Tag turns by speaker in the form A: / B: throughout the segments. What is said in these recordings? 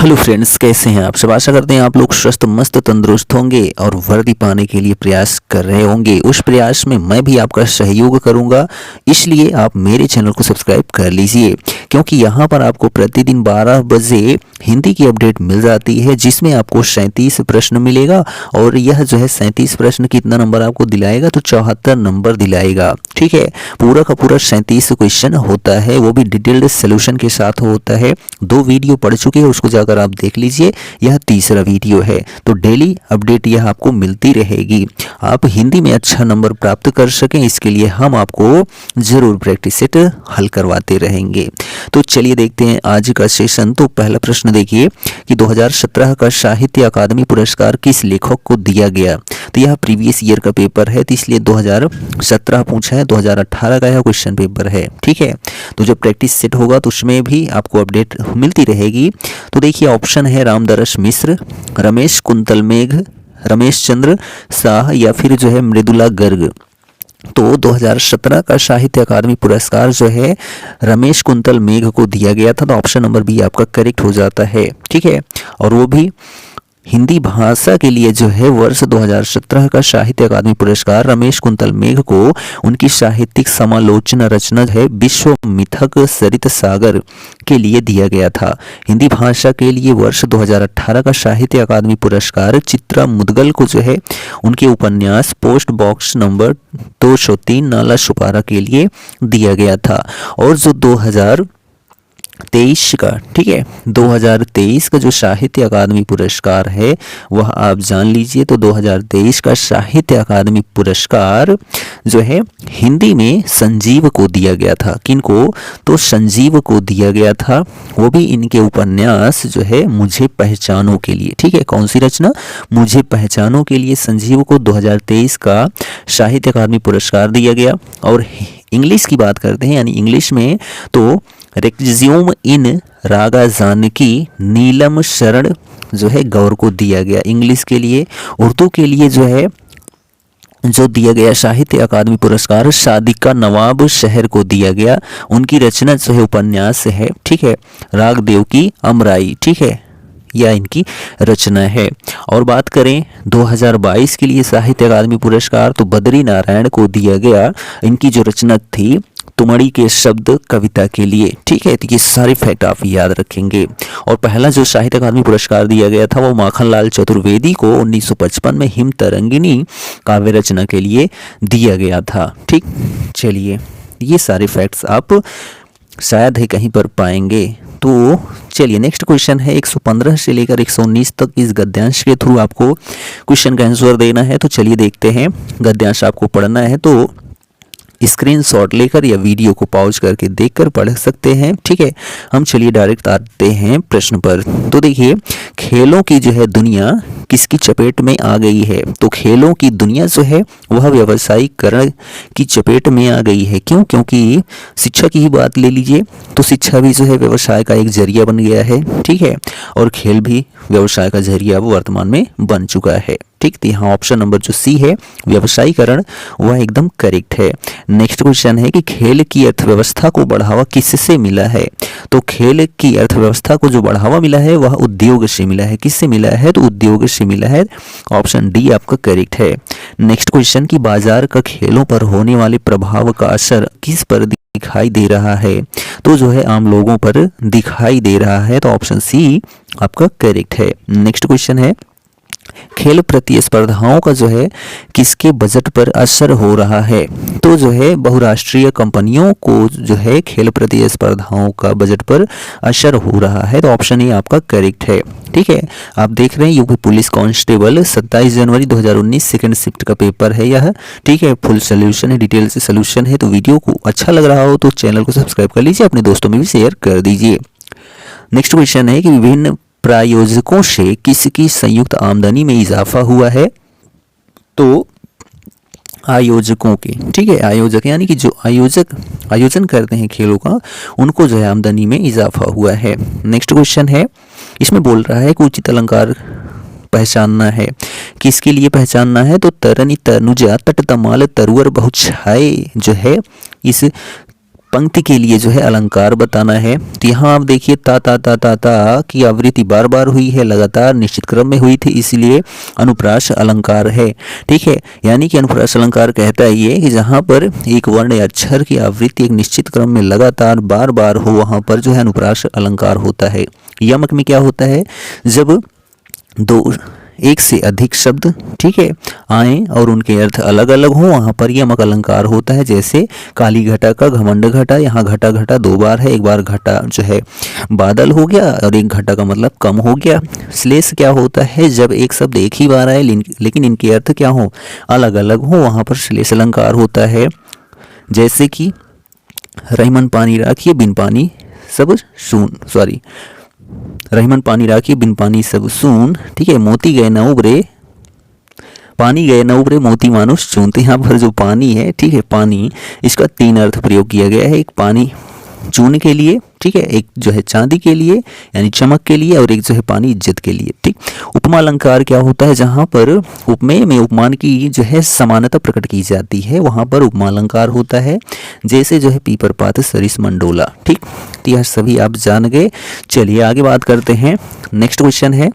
A: Hello friends, कैसे हैं आप सब। आशा करते हैं आप लोग स्वस्थ मस्त तंदुरुस्त होंगे और वर्दी पाने के लिए प्रयास कर रहे होंगे। उस प्रयास में मैं भी आपका सहयोग करूंगा, इसलिए आप मेरे चैनल को सब्सक्राइब कर लीजिए, क्योंकि यहाँ पर आपको प्रतिदिन 12 बजे हिंदी की अपडेट मिल जाती है, जिसमें आपको 37 प्रश्न मिलेगा। और यह जो है 37 प्रश्न कितना नंबर आपको दिलाएगा, तो 74 नंबर दिलाएगा। ठीक है, पूरा का पूरा 37 क्वेश्चन होता है, वो भी डिटेल्ड सोल्यूशन के साथ होता है। 2 वीडियो पढ़ चुके हैं, उसको जाकर आप देख लीजिए। यह तीसरा वीडियो है, तो डेली अपडेट यह आपको मिलती रहेगी। आप हिंदी में अच्छा नंबर प्राप्त कर सकें, इसके लिए हम आपको जरूर प्रैक्टिस सेट हल करवाते रहेंगे। तो चलिए देखते हैं आज का सेशन। तो पहला प्रश्न देखिए कि 2017 का साहित्य अकादमी पुरस्कार किस लेखक को दिया गया। तो यह प्रीवियस ईयर का पेपर है, तो इसलिए 2017 पूछा है, 2018 का यह क्वेश्चन पेपर है। ठीक है, तो जब प्रैक्टिस सेट होगा तो उसमें भी आपको अपडेट मिलती रहेगी। तो देखिए ऑप्शन है रामदरस मिश्र, रमेश कुंतल मेघ, रमेश चंद्र शाह या फिर जो है मृदुला गर्ग। तो 2017 का साहित्य अकादमी पुरस्कार जो है रमेश कुंतल मेघ को दिया गया था, तो ऑप्शन नंबर बी आपका करेक्ट हो जाता है। ठीक है, और वो भी हिंदी भाषा के लिए जो है वर्ष 2017 का साहित्य अकादमी पुरस्कार रमेश कुंतल मेघ को उनकी साहित्यिक समालोचना रचना है विश्व मिथक सरित सागर के लिए दिया गया था। हिंदी भाषा के लिए वर्ष 2018 का साहित्य अकादमी पुरस्कार चित्रा मुदगल को जो है उनके उपन्यास पोस्ट बॉक्स नंबर 203 नाला सुपारा के लिए दिया गया था। और जो 2023 का, ठीक है, 2023 का जो साहित्य अकादमी पुरस्कार है वह आप जान लीजिए। तो 2023 का साहित्य अकादमी पुरस्कार जो है हिंदी में संजीव को दिया गया था। किनको? तो संजीव को दिया गया था, वो भी इनके उपन्यास जो है मुझे पहचानो के लिए। ठीक है, कौन सी रचना? मुझे पहचानो के लिए संजीव को 2023 का साहित्य अकादमी पुरस्कार दिया गया। और इंग्लिश की बात करते हैं, यानी इंग्लिश में तो रेक्जिज्यूम इन रागा जानकी नीलम शरण जो है गौर को दिया गया इंग्लिश के लिए। उर्दू के लिए जो है जो दिया गया साहित्य अकादमी पुरस्कार सादिका नवाब शहर को दिया गया, उनकी रचना जो है उपन्यास है। ठीक है, रागदेव की अमराई, ठीक है, यह इनकी रचना है। और बात करें 2022 के लिए साहित्य अकादमी पुरस्कार, तो बद्री नारायण को दिया गया, इनकी जो रचना थी तुमड़ी के शब्द कविता के लिए। ठीक है, तो ये सारे फैक्ट आप याद रखेंगे। और पहला जो साहित्य अकादमी पुरस्कार दिया गया था वो माखनलाल चतुर्वेदी को 1955 में हिम तरंगिनी काव्य रचना के लिए दिया गया था। ठीक, चलिए ये सारे फैक्ट्स आप शायद ही कहीं पर पाएंगे। तो चलिए नेक्स्ट क्वेश्चन है 115 से लेकर 119 तक इस गद्यांश के थ्रू आपको क्वेश्चन का आंसर देना है। तो चलिए देखते हैं, गद्यांश आपको पढ़ना है तो स्क्रीनशॉट लेकर या वीडियो को पॉज करके देखकर पढ़ सकते हैं। ठीक है, हम चलिए डायरेक्ट आते हैं प्रश्न पर। तो देखिए, खेलों की जो है दुनिया किसकी चपेट में आ गई है। तो खेलों की दुनिया जो है वह व्यावसायीकरण की चपेट में आ गई है। क्यों? क्योंकि शिक्षा की ही बात ले लीजिए, तो शिक्षा भी जो है व्यवसाय का एक जरिया बन गया है। ठीक है, और खेल भी व्यवसाय का जरिया वो वर्तमान में बन चुका है। ठीक, तो यहाँ ऑप्शन नंबर जो सी है व्यवसायीकरण वह एकदम करेक्ट है। नेक्स्ट क्वेश्चन है कि खेल की अर्थव्यवस्था को बढ़ावा किससे मिला है। तो खेल की अर्थव्यवस्था को जो बढ़ावा मिला है वह उद्योग से मिला है। किससे मिला है? तो उद्योग से मिला है। ऑप्शन डी आपका करेक्ट है। नेक्स्ट क्वेश्चन की बाजार का खेलों पर होने वाले प्रभाव का असर किस पर दिखाई दे रहा है। तो जो है आम लोगों पर दिखाई दे रहा है, तो ऑप्शन सी आपका करेक्ट है। नेक्स्ट क्वेश्चन है खेल प्रतिस्पर्धाओं का जो है किसके बजट पर असर हो रहा है। तो जो है बहुराष्ट्रीय कंपनियों को जो है खेल प्रतिस्पर्धाओं का बजट पर असर हो रहा है, तो ऑप्शन ए आपका करेक्ट है। ठीक है, आप देख रहे हैं यूपी पुलिस कांस्टेबल 27 जनवरी 2019 सेकंड शिफ्ट का पेपर है यह। ठीक है, फुल सोल्यूशन है, डिटेल से सोल्यूशन है। तो वीडियो को अच्छा लग रहा हो तो चैनल को सब्सक्राइब कर लीजिए, अपने दोस्तों में भी शेयर कर दीजिए। नेक्स्ट क्वेश्चन है कि विभिन्न प्रायोजकों से किसकी संयुक्त आमदनी में इजाफा हुआ है। तो आयोजकों के, ठीक है, आयोजक यानी कि जो आयोजन करते हैं खेलों का, उनको जो है आमदनी में इजाफा हुआ है। नेक्स्ट क्वेश्चन है, इसमें बोल रहा है कि उचित अलंकार पहचानना है, किसके लिए पहचानना है। तो तरनी तनुजा तट तमाल तरुअर बहुछाए जो है इस पंक्ति के लिए जो है अलंकार बताना है। तो यहाँ आप देखिए ता ता ता ता ता की आवृत्ति बार बार हुई है, लगातार निश्चित क्रम में हुई थी, इसलिए अनुप्रास अलंकार है। ठीक है, यानी कि अनुप्रास अलंकार कहता है ये कि जहाँ पर एक वर्ण या अक्षर की आवृत्ति एक निश्चित क्रम में लगातार बार बार हो, वहाँ पर जो है अनुप्रास अलंकार होता है। यमक में क्या होता है, जब एक से अधिक शब्द, ठीक है, आए और उनके अर्थ अलग अलग हो, वहां पर यमक अलंकार होता है। जैसे काली घटा का घमंड घटा, यहाँ घटा घटा दो बार है, एक बार घटा जो है बादल हो गया और एक घटा का मतलब कम हो गया। श्लेष क्या होता है, जब एक शब्द एक ही बार आए लेकिन इनके अर्थ क्या हो, अलग अलग हो, वहां पर श्लेष अलंकार होता है। जैसे कि रहीमन पानी राखिए बिन पानी सब सून, सॉरी, रहीमन पानी राखिए बिन पानी सब सून, ठीक है, मोती गए न उबरे, पानी गए न उबरे मोती मानुष चून। तो यहाँ पर जो पानी है, ठीक है, पानी, इसका 3 अर्थ प्रयोग किया गया है। एक पानी चून के लिए, ठीक है, एक जो है चांदी के लिए यानी चमक के लिए, और एक जो है पानी इज्जत के लिए। ठीक, उपमा अलंकार क्या होता है, जहाँ पर उपमेय में उपमान की जो है समानता प्रकट की जाती है, वहाँ पर उपमा अलंकार होता है। जैसे जो है पीपर पात सरिस मंडोला। ठीक, तो यह सभी आप जान गए। चलिए आगे बात करते हैं। नेक्स्ट क्वेश्चन है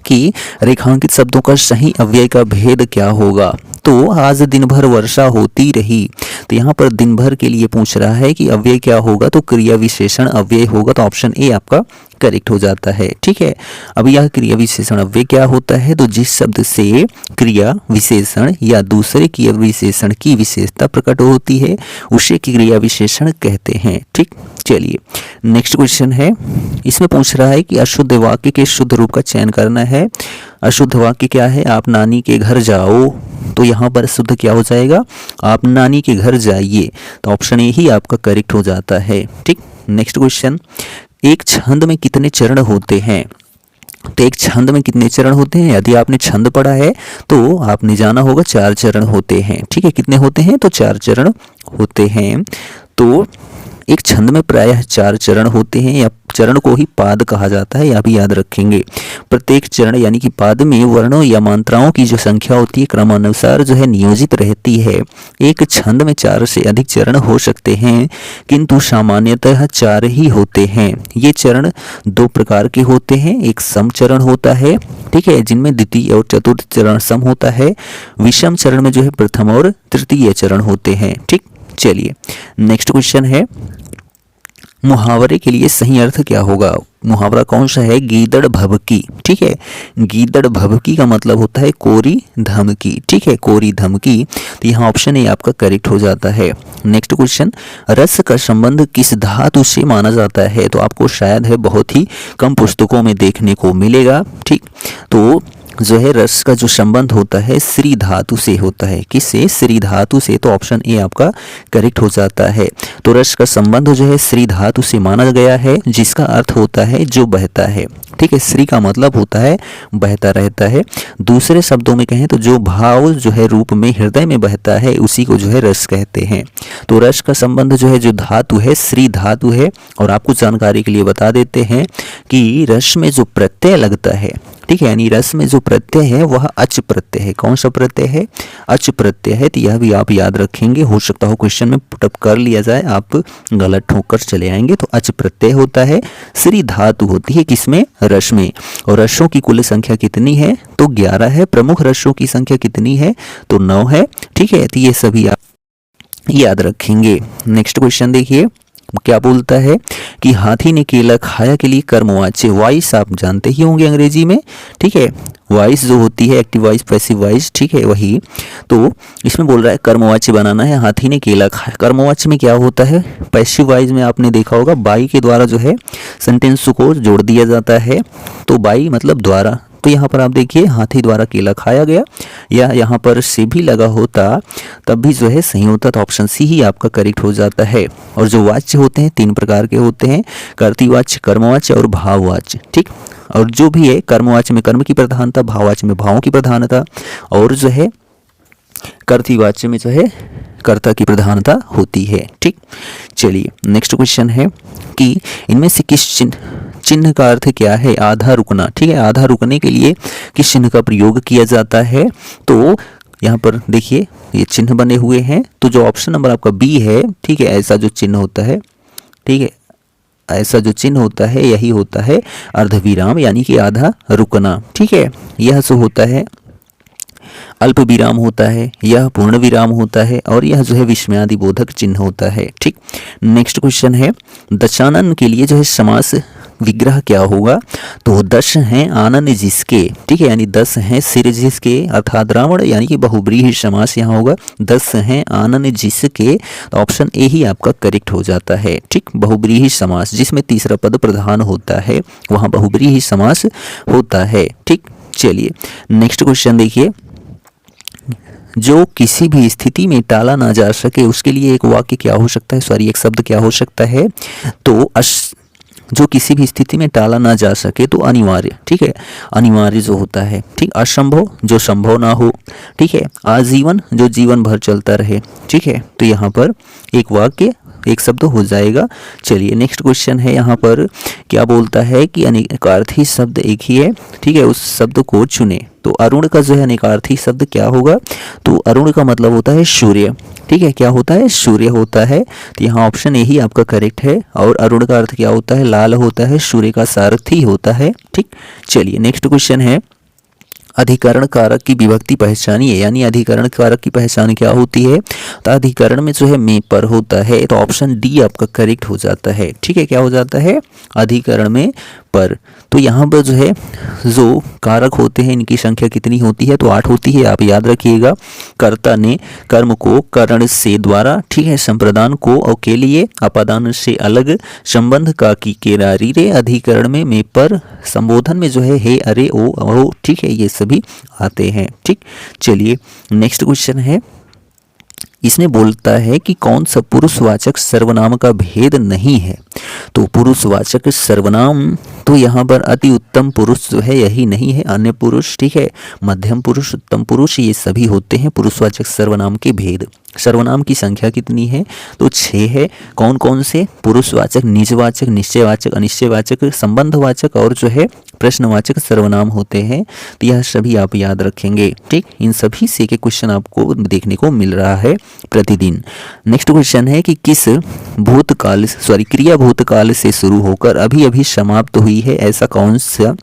A: कि रेखांकित शब्दों का सही अव्यय का भेद क्या होगा। तो आज दिन भर वर्षा होती रही, तो यहाँ पर दिन भर के लिए पूछ रहा है कि अव्यय क्या होगा, तो क्रिया विशेषण अव्यय होगा। तो ऑप्शन ए आपका करेक्ट हो जाता है। ठीक है, अब यह क्रिया विशेषण अव्यय क्या होता है, तो जिस शब्द से क्रिया विशेषण या दूसरे क्रिया विशेषण की विशेषता प्रकट होती है उसे क्रिया विशेषण कहते हैं। ठीक, चलिए नेक्स्ट क्वेश्चन है, इसमें पूछ रहा है कि अशुद्ध वाक्य के शुद्ध रूप का चयन करना है। अशुद्ध वाक्य क्या है, आप नानी के घर जाओ, तो यहाँ पर शुद्ध क्या हो जाएगा, आप नानी के घर जाइए। तो ऑप्शन ए ही आपका करेक्ट हो जाता है। ठीक, नेक्स्ट क्वेश्चन, एक छंद में कितने चरण होते हैं। तो एक छंद में कितने चरण होते हैं, यदि आपने छंद पढ़ा है तो आपने जाना होगा 4 चरण होते हैं। ठीक है, कितने होते हैं, तो 4 चरण होते हैं। तो एक छंद में प्रायः 4 चरण होते हैं, या चरण को ही पाद कहा जाता है, यह भी याद रखेंगे। प्रत्येक चरण यानी कि पाद में वर्णों या मात्राओं की जो संख्या होती है क्रमानुसार जो है नियोजित रहती है। एक छंद में 4 से अधिक चरण हो सकते हैं, किंतु सामान्यतः 4 ही होते हैं। ये चरण 2 प्रकार के होते हैं, एक सम चरण होता है, ठीक है, जिनमें द्वितीय और चतुर्थ चरण सम होता है। विषम चरण में जो है प्रथम और तृतीय चरण होते हैं। ठीक, चलिए नेक्स्ट क्वेश्चन है, मुहावरे के लिए सही अर्थ क्या होगा। मुहावरा कौन सा है, गीदड़ भभकी। ठीक है, गीदड़ भभकी का मतलब होता है कोरी धमकी। ठीक है, कोरी धमकी। तो यहाँ ऑप्शन ए आपका करेक्ट हो जाता है। नेक्स्ट क्वेश्चन, रस का संबंध किस धातु से माना जाता है। तो आपको शायद है बहुत ही कम पुस्तकों में देखने को मिलेगा। ठीक, तो जो है रस का जो संबंध होता है श्री धातु से होता है। किससे, श्री धातु से। तो ऑप्शन ए आपका करेक्ट हो जाता है। तो रस का संबंध जो है श्री धातु से माना गया है, जिसका अर्थ होता है जो बहता है। ठीक है, श्री का मतलब होता है बहता रहता है। दूसरे शब्दों में कहें तो जो भाव जो है रूप में हृदय में बहता है उसी को जो है रस कहते हैं। तो रस का संबंध जो है जो धातु है श्री धातु है। और आपको जानकारी के लिए बता देते हैं कि रस में जो प्रत्यय लगता है, ठीक है, यानी रस में जो प्रत्यय है वह अच प्रत्यय है। कौन सा प्रत्यय है, अच प्रत्यय है। तो यह भी आप याद रखेंगे, हो सकता हो क्वेश्चन में पुटअप कर लिया जाए, आप गलत ठोक कर चले आएंगे। तो अच प्रत्यय होता है, श्री धातु होती है किसमें, रस में। और रसों की कुल संख्या कितनी है, तो 11 है। प्रमुख रसों की संख्या कितनी है, तो 9 है। ठीक है, तो ये सभी आप याद रखेंगे। नेक्स्ट क्वेश्चन देखिए, क्या बोलता है कि हाथी ने केला खाया के लिए कर्मवाच्य। वॉइस आप जानते ही होंगे अंग्रेजी में। ठीक है, वॉइस जो होती है एक्टिव वॉइस पैसिव वॉइस, ठीक है, वही। तो इसमें बोल रहा है कर्मवाच्य बनाना है, हाथी ने केला खाया। कर्मवाच्य में क्या होता है, पैसिव वॉइस में आपने देखा होगा बाई के द्वारा जो है सेंटेंस को जोड़ दिया जाता है। तो बाई मतलब द्वारा। तो यहाँ पर आप देखिए हाथी द्वारा केला खाया गया, या यहाँ पर से भी लगा होता तब भी जो है सही होता। तो ऑप्शन सी ही आपका करेक्ट हो जाता है। और जो वाच्य होते हैं 3 प्रकार के होते हैं, कर्तृवाच्य, कर्मवाच्य और भाववाच्य। ठीक, और जो भी है कर्मवाच्य में कर्म की प्रधानता, भाववाच्य में भावों की प्रधानता, और जो है कर्तृवाच्य में जो है कर्ता की प्रधानता होती है। ठीक, चलिए नेक्स्ट क्वेश्चन है कि इनमें से किस चिन्ह का अर्थ क्या है, आधा रुकना। ठीक है, आधा रुकने के लिए किस चिन्ह का प्रयोग किया जाता है। तो यहाँ पर देखिए ये चिन्ह बने हुए हैं, तो जो ऑप्शन नंबर आपका बी है, ठीक है, ऐसा जो चिन्ह होता है, ठीक है, ऐसा जो चिन्ह होता है यही होता है अर्धविराम यानी कि आधा रुकना। ठीक है, यह जो होता है अल्प विराम होता है, यह पूर्ण विराम होता है और यह जो है विस्मयादि बोधक चिन्ह होता है। ठीक, नेक्स्ट क्वेश्चन है दशानन के लिए जो है समास विग्रह क्या होगा? तो 10 हैं आनन जिसके, ठीक है, यानी 10 हैं सिर जिसके, अर्थात रावण यानी कि बहुब्रीहि समास यहाँ होगा। 10 हैं आनन जिसके, तो ऑप्शन ए ही आपका करेक्ट हो जाता है। ठीक, बहुब्रीहि समास जिसमें तीसरा पद प्रधान होता है वहाँ बहुब्रीहि समास होता है। ठीक, चलिए नेक्स्ट क्वेश्चन देखिए, जो किसी भी स्थिति में टाला ना जा सके उसके लिए एक वाक्य क्या हो सकता है, सॉरी एक शब्द क्या हो सकता है? तो जो किसी भी स्थिति में टाला ना जा सके तो अनिवार्य, ठीक है, अनिवार्य जो होता है। ठीक, असंभव जो संभव ना हो, ठीक है, आजीवन जो जीवन भर चलता रहे। ठीक है, तो यहाँ पर एक वाक्य एक शब्द हो जाएगा। चलिए नेक्स्ट क्वेश्चन है, यहाँ पर क्या बोलता है कि अनेकार्थी शब्द एक ही है, ठीक है, उस शब्द को चुने। तो अरुण का जो है अनेकार्थी शब्द क्या होगा? तो अरुण का मतलब होता है सूर्य। ठीक है, क्या होता है? सूर्य होता है। तो यहाँ ऑप्शन ए ही आपका करेक्ट है। और अरुण का अर्थ क्या होता है? लाल होता है, सूर्य का सारथी होता है। ठीक, चलिए नेक्स्ट क्वेश्चन है, अधिकरण कारक की विभक्ति पहचानिए, यानी अधिकरण कारक की पहचान क्या होती है? तो अधिकरण में जो है में पर होता है, तो ऑप्शन डी आपका करेक्ट हो जाता है। ठीक है, क्या हो जाता है? अधिकरण में पर। तो यहाँ पर जो है जो कारक होते हैं इनकी संख्या कितनी होती है? तो 8 होती है, आप याद रखिएगा। कर्ता ने कर्म को करण से द्वारा, ठीक है, संप्रदान को और के लिए, अपादान से अलग, संबंध का की केरा री रे, अधिकरण में पर, संबोधन में जो है हे अरे ओ, ठीक है, ये सभी आते हैं। ठीक, चलिए नेक्स्ट क्वेश्चन है, इसमें बोलता है कि कौन सा पुरुषवाचक सर्वनाम का भेद नहीं है? तो पुरुषवाचक सर्वनाम तो यहाँ पर अति उत्तम पुरुष जो है यही नहीं है, अन्य पुरुष, ठीक है, मध्यम पुरुष, उत्तम पुरुष, ये सभी होते हैं पुरुषवाचक सर्वनाम के भेद। सर्वनाम की संख्या कितनी है? तो 6 है। कौन कौन से? पुरुषवाचक, निजवाचक, निश्चयवाचक, अनिश्चयवाचक, संबंधवाचक और जो है प्रश्नवाचक सर्वनाम होते हैं। तो यह सभी आप याद रखेंगे। ठीक, इन सभी से के क्वेश्चन आपको देखने को मिल रहा है प्रतिदिन। नेक्स्ट क्वेश्चन है कि किस भूतकाल, सॉरी क्रिया भूतकाल से शुरू होकर अभी अभी समाप्त हुई है, ऐसा कौन सा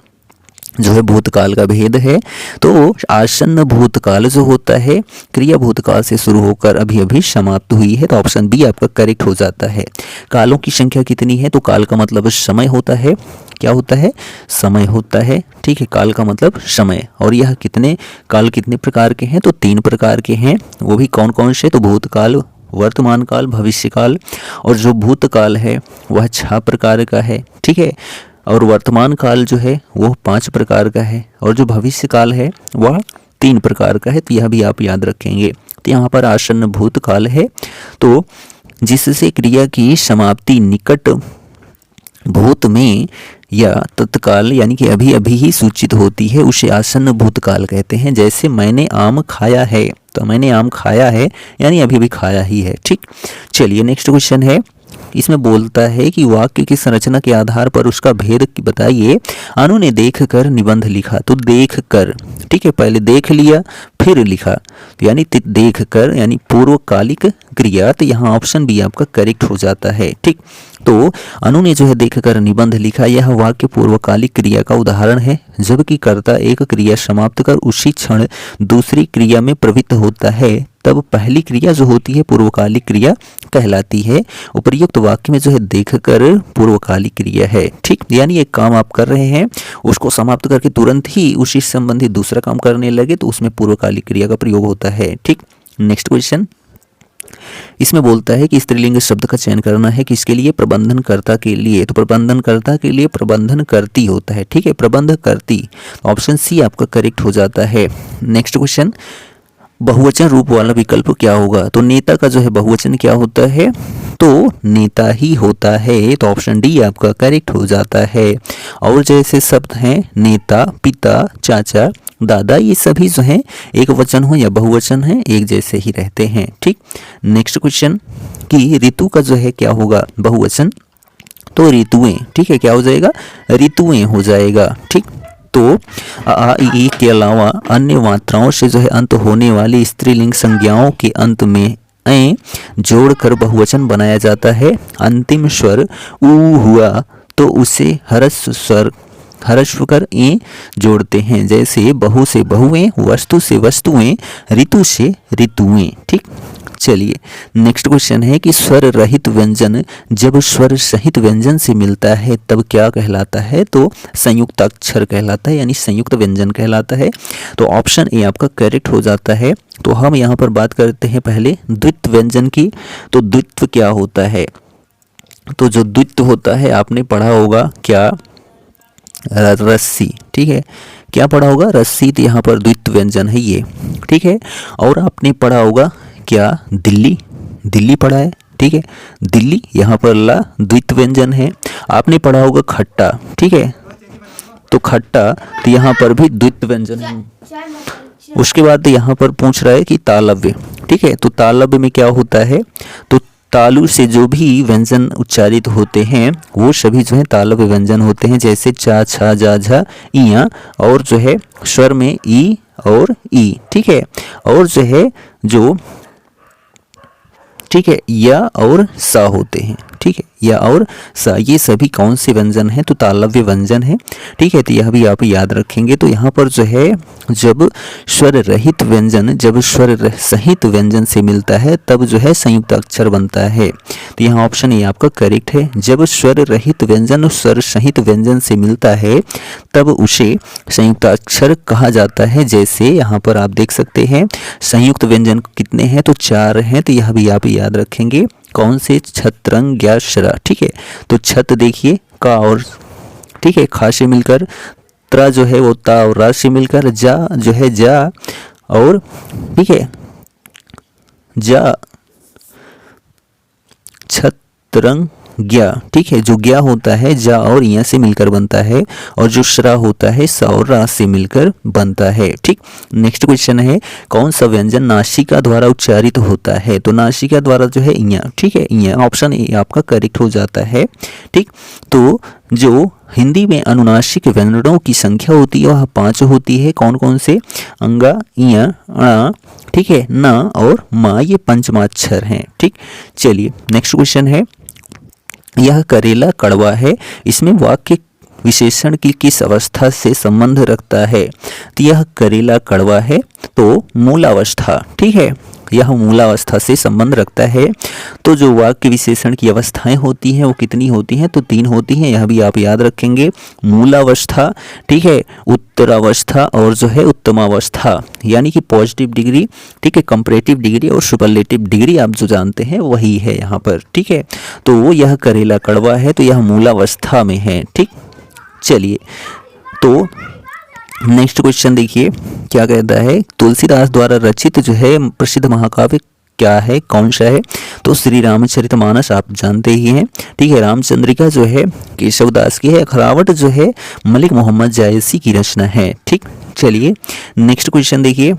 A: जो है भूतकाल का भेद है? तो आसन्न भूतकाल जो होता है क्रिया भूतकाल से शुरू होकर अभी अभी समाप्त हुई है, तो ऑप्शन बी आपका करेक्ट हो जाता है। कालों की संख्या कितनी है? तो काल का मतलब समय होता है। क्या होता है? समय होता है। ठीक है, काल का मतलब समय। और यह कितने काल कितने प्रकार के हैं? तो 3 प्रकार के हैं। वो भी कौन कौन से? तो भूतकाल, वर्तमान काल, भविष्य काल। और जो भूतकाल है वह 6 प्रकार का है। ठीक है, और वर्तमान काल जो है वो 5 प्रकार का है, और जो भविष्य काल है वह 3 प्रकार का है। तो यह भी आप याद रखेंगे। तो यहाँ पर आसन्न भूतकाल है, तो जिससे क्रिया की समाप्ति निकट भूत में या तत्काल यानी कि अभी अभी ही सूचित होती है, उसे आसन्न भूतकाल कहते हैं। जैसे मैंने आम खाया है, तो मैंने आम खाया है यानी अभी अभी खाया ही है। ठीक, चलिए नेक्स्ट क्वेश्चन है, इसमें बोलता है कि वाक्य की संरचना के आधार पर उसका भेद बताइए। अनु ने देख कर निबंध लिखा, तो देख कर, ठीक है, पहले देख लिया फिर लिखा, यानी देख कर यानी पूर्वकालिक क्रिया। तो यहाँ ऑप्शन बी आपका करेक्ट हो जाता है। ठीक, तो अनु ने जो है देख कर निबंध लिखा, यह वाक्य पूर्वकालिक क्रिया का उदाहरण है। जबकि कर्ता एक क्रिया समाप्त कर उसी क्षण दूसरी क्रिया में प्रवृत्त होता है, तब पहली क्रिया जो होती है पूर्वकालिक क्रिया कहलाती है। उपर्युक्त वाक्य में जो है देखकर पूर्वकालिक क्रिया है। ठीक, यानी एक काम आप कर रहे हैं, उसको समाप्त करके तुरंत ही उसी से संबंधित दूसरा काम करने लगे, तो उसमें पूर्वकालिक क्रिया का प्रयोग होता है। ठीक, नेक्स्ट क्वेश्चन, इसमें बोलता है कि स्त्रीलिंग शब्द का चयन करना है किसके लिए? प्रबंधनकर्ता के लिए। तो प्रबंधनकर्ता के लिए प्रबंधनकर्ती होता है। ठीक है, प्रबंधकर्ती, ऑप्शन सी आपका करेक्ट हो जाता है। नेक्स्ट क्वेश्चन, बहुवचन रूप वाला विकल्प क्या होगा? तो नेता का जो है बहुवचन क्या होता है? तो नेता ही होता है। तो ऑप्शन डी आपका करेक्ट हो जाता है। और जैसे शब्द हैं नेता, पिता, चाचा, दादा, ये सभी जो हैं एक वचन हो या बहुवचन है एक जैसे ही रहते हैं। ठीक, नेक्स्ट क्वेश्चन कि ऋतु का जो है क्या होगा? बहुवचन, तो ऋतुएं। ठीक है, क्या हो जाएगा? ऋतुएं हो जाएगा। ठीक, तो आ ई के अलावा अन्य मात्राओं से जो है अंत होने वाली स्त्रीलिंग संज्ञाओं के अंत में ऐ जोड़कर बहुवचन बनाया जाता है। अंतिम स्वर ऊ हुआ तो उसे ह्रस्व कर ए जोड़ते हैं, जैसे बहु से बहुएं, वस्तु से वस्तुएं, ऋतु से ऋतुएं। ठीक, चलिए नेक्स्ट क्वेश्चन है कि स्वर रहित व्यंजन जब स्वर सहित व्यंजन से मिलता है तब क्या कहलाता है? तो संयुक्ताक्षर कहलाता है, यानी संयुक्त व्यंजन कहलाता है। तो ऑप्शन ए आपका करेक्ट हो जाता है। तो हम यहाँ पर बात करते हैं पहले द्वित्व व्यंजन की। तो द्वित्व क्या होता है? तो जो द्वित्व होता है आपने पढ़ा होगा क्या? रस्सी। ठीक है, क्या पढ़ा होगा? रस्सी। तो यहाँ पर द्वित्व व्यंजन है ये। ठीक है, और आपने पढ़ा होगा क्या? दिल्ली पढ़ा है। ठीक है, दिल्ली यहाँ पर ला द्वित्व व्यंजन है। आपने पढ़ा होगा खट्टा। ठीक है, तो खट्टा तो यहाँ पर भी द्वित्व व्यंजन है। उसके बाद यहाँ पर पूछ रहा है कि तालव्य। ठीक है, तो तालव्य में क्या होता है? तो तालु से जो भी व्यंजन उच्चारित होते हैं वो सभी जो है तालव्य व्यंजन होते हैं, जैसे चा, छा, जा, झा, इया, और जो है स्वर में ई और ई। ठीक है, और जो है जो ठीक है या और सा होते हैं। ठीक है, या और सा, ये सभी कौन से व्यंजन हैं? तो तालव्य व्यंजन है। ठीक है, तो यह भी आप याद रखेंगे। तो यहाँ पर जो है जब स्वर रहित व्यंजन जब स्वर सहित व्यंजन से मिलता है तब जो है संयुक्त अक्षर बनता है। तो यहाँ ऑप्शन ए आपका करेक्ट है। जब स्वर रहित व्यंजन स्वर सहित व्यंजन से मिलता है तब उसे संयुक्त अक्षर कहा जाता है। जैसे यहाँ पर आप देख सकते हैं संयुक्त व्यंजन कितने हैं? तो 4 हैं। तो यह भी आप याद रखेंगे। कौन से? छत्रंग, ज्ञा, शरा। ठीक है, तो छत देखिए का और ठीक है खा से मिलकर, त्रा जो है वो ता और रा से मिलकर, जा जो है जा और ठीक है जा, छत्रंग ज्ञा। ठीक है, जो ज्ञा होता है जा और या से मिलकर बनता है, और जो श्रा होता है सा और रा से मिलकर बनता है। ठीक, नेक्स्ट क्वेश्चन है कौन सा व्यंजन नासिका द्वारा उच्चारित होता है? तो नासिका द्वारा जो है इया। ठीक है, इया। ऑप्शन ए आपका करेक्ट हो जाता है। ठीक, तो जो हिंदी में अनुनासिक व्यंजनों की संख्या होती है वह 5 होती है। कौन कौन से? अंगा, इया, अणा, ठीक है, न और मा, ये पंचमाक्षर हैं। ठीक, चलिए नेक्स्ट क्वेश्चन है यह करेला कड़वा है, इसमें वाक्य विशेषण की किस अवस्था से संबंध रखता है? तो यह करेला कड़वा है तो मूलावस्था। ठीक है, यह मूलावस्था से संबंध रखता है। तो जो वाक्य विशेषण की अवस्थाएं होती हैं वो कितनी होती हैं? तो 3 होती हैं। यह भी आप याद रखेंगे। मूलावस्था, ठीक है, उत्तरावस्था और जो है उत्तमावस्था, यानी कि पॉजिटिव डिग्री, ठीक है, कंपैरेटिव डिग्री और सुपरलेटिव डिग्री आप जो जानते हैं वही है यहाँ पर। ठीक है, तो यह करेला कड़वा है तो यह मूलावस्था में है। ठीक, चलिए तो नेक्स्ट क्वेश्चन देखिए क्या कहता है? तुलसीदास द्वारा रचित जो है प्रसिद्ध महाकाव्य क्या है? कौन सा है? तो श्री रामचरितमानस आप जानते ही हैं। ठीक है, रामचंद्रिका जो है केशवदास की है। अखरावट जो है मलिक मोहम्मद जायसी की रचना है। ठीक, चलिए नेक्स्ट क्वेश्चन देखिए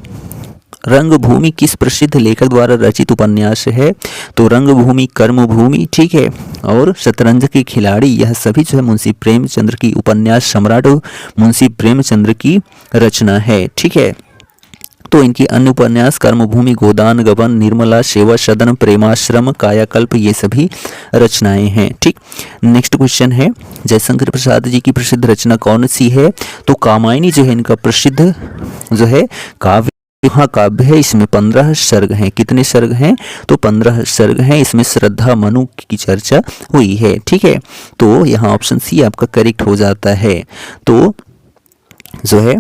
A: रंगभूमि किस प्रसिद्ध लेखक द्वारा रचित उपन्यास है? तो रंगभूमि, कर्मभूमि, ठीक है, और शतरंज के खिलाड़ी, यह सभी जो है मुंशी प्रेमचंद्र की उपन्यास सम्राट मुंशी प्रेमचंद्र की रचना है। ठीक है, तो इनकी अन्य उपन्यास कर्मभूमि, गोदान गबन, निर्मला, सेवा सदन, प्रेमाश्रम, कायाकल्प, ये सभी रचनाएं हैं। ठीक, नेक्स्ट क्वेश्चन है जयशंकर प्रसाद जी की प्रसिद्ध रचना कौन सी है? तो कामायनी जो है इनका प्रसिद्ध जो है काव्य काव्य है। इसमें 15 सर्ग हैं। कितने सर्ग हैं? तो 15 सर्ग हैं। इसमें श्रद्धा मनु की चर्चा हुई है। ठीक है, तो यहाँ ऑप्शन सी आपका करेक्ट हो जाता है। तो जो है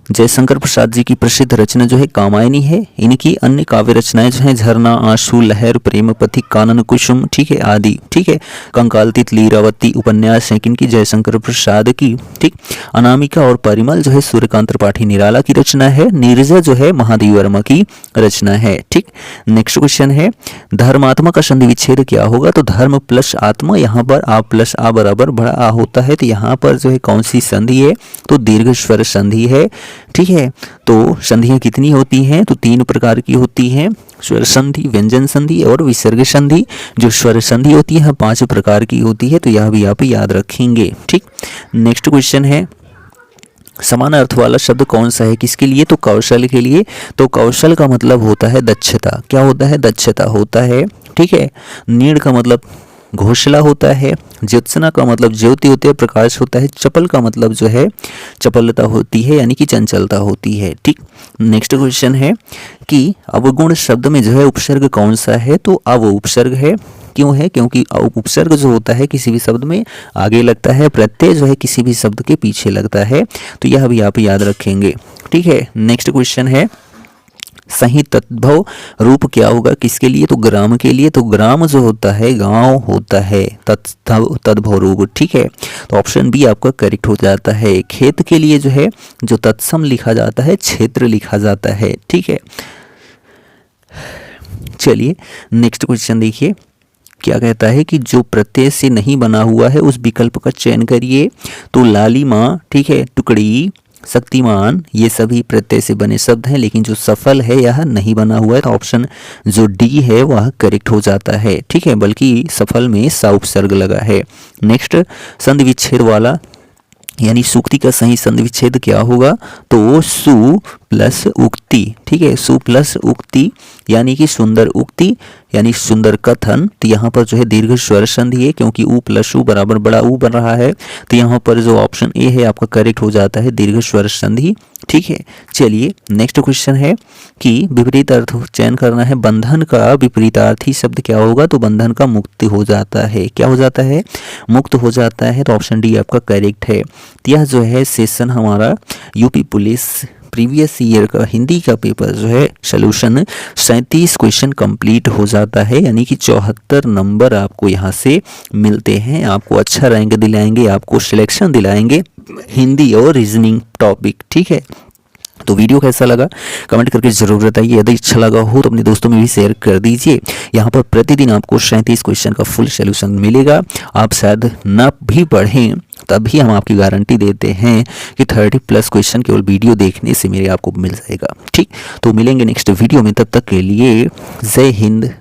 A: जयशंकर प्रसाद जी की प्रसिद्ध रचना जो है कामायनी है। इनकी अन्य काव्य रचनाएं जो हैं झरना, आंसू, लहर, प्रेम पथिक, कानन कुसुम, ठीक है, आदि। ठीक है, कंकाल, तितली, रावती उपन्यास है किनकी? जयशंकर प्रसाद की। ठीक, अनामिका और परिमल जो है सूर्यकांत त्रिपाठी निराला की रचना है। नीरजा जो है महादेव वर्मा की रचना है। ठीक, नेक्स्ट क्वेश्चन है धर्मात्मा का संधि विच्छेद क्या होगा? तो धर्म प्लस आत्मा, यहाँ पर आ प्लस आ बराबर बड़ा आ होता है। तो यहाँ पर जो है कौन सी संधि है? तो दीर्घ स्वर संधि है। ठीक है, तो संधियां कितनी होती हैं? तो 3 प्रकार की होती हैं, स्वर संधि, व्यंजन संधि और विसर्ग संधि। जो स्वर संधि होती है 5 प्रकार की होती है। तो यह भी आप याद रखेंगे। ठीक, नेक्स्ट क्वेश्चन है, समान अर्थ वाला शब्द कौन सा है, किसके लिए, तो कौशल के लिए। तो कौशल का मतलब होता है दक्षता, क्या होता है, दक्षता होता है, ठीक है। नीड़ का मतलब घोषला होता है, ज्योत्सना का मतलब ज्योति होती है, प्रकाश होता है। चपल का मतलब जो है चपलता होती है, यानी कि चंचलता होती है, ठीक। नेक्स्ट क्वेश्चन है कि अवगुण शब्द में जो है उपसर्ग कौन सा है, तो अव उपसर्ग है। क्यों है, क्योंकि उपसर्ग जो होता है किसी भी शब्द में आगे लगता है, प्रत्यय जो है किसी भी शब्द के पीछे लगता है, तो यह भी आप याद रखेंगे, ठीक है। नेक्स्ट क्वेश्चन है, सही तद्भव रूप क्या होगा, किसके लिए, तो ग्राम के लिए। तो ग्राम जो होता है गांव होता है, तद्भव रूप, ठीक है। तो ऑप्शन बी आपका करेक्ट हो जाता है। खेत के लिए जो है जो तत्सम लिखा जाता है क्षेत्र लिखा जाता है, ठीक है। चलिए नेक्स्ट क्वेश्चन देखिए, क्या कहता है कि जो प्रत्यय से नहीं बना हुआ है उस विकल्प का चयन करिए। तो लालिमा, ठीक है, टुकड़ी, शक्तिमान, ये सभी प्रत्यय से बने शब्द हैं, लेकिन जो सफल है यह नहीं बना हुआ है, तो ऑप्शन जो डी है वह करेक्ट हो जाता है, ठीक है। बल्कि सफल में सा उपसर्ग लगा है। नेक्स्ट, संधि विच्छेद वाला यानी सूक्ति का सही संधि विच्छेद क्या होगा, तो सु प्लस उक्ति, ठीक है। सु प्लस उक्ति यानी कि सुंदर उक्ति यानी सुंदर कथन। तो यहाँ पर जो है दीर्घ स्वर संधि है, क्योंकि उ प्लस उ बराबर बड़ा उ बन रहा है, तो यहाँ पर जो ऑप्शन ए है आपका करेक्ट हो जाता है, दीर्घ स्वर संधि, ठीक है। चलिए नेक्स्ट क्वेश्चन है कि विपरीत अर्थ चयन करना है। बंधन का विपरीतार्थी शब्द क्या होगा, तो बंधन का मुक्त हो जाता है, क्या हो जाता है, मुक्त हो जाता है, तो ऑप्शन डी आपका करेक्ट है। यह जो है सेशन हमारा यूपी पुलिस प्रीवियस ईयर का हिंदी का पेपर जो है सोल्यूशन 37 क्वेश्चन कंप्लीट हो जाता है, यानी कि 74 नंबर आपको यहाँ से मिलते हैं। आपको अच्छा रैंक दिलाएंगे, आपको सिलेक्शन दिलाएंगे हिंदी और रीजनिंग टॉपिक, ठीक है। तो वीडियो कैसा लगा कमेंट करके जरूर बताइए। यदि अच्छा लगा हो तो अपने दोस्तों में भी शेयर कर दीजिए। यहाँ पर प्रतिदिन आपको 37 क्वेश्चन का फुल सोल्यूशन मिलेगा। आप शायद न भी पढ़ें तभी हम आपकी गारंटी देते हैं कि 30+ क्वेश्चन केवल वीडियो देखने से मेरे आपको मिल जाएगा, ठीक। तो मिलेंगे नेक्स्ट वीडियो में, तब तक के लिए जय हिंद,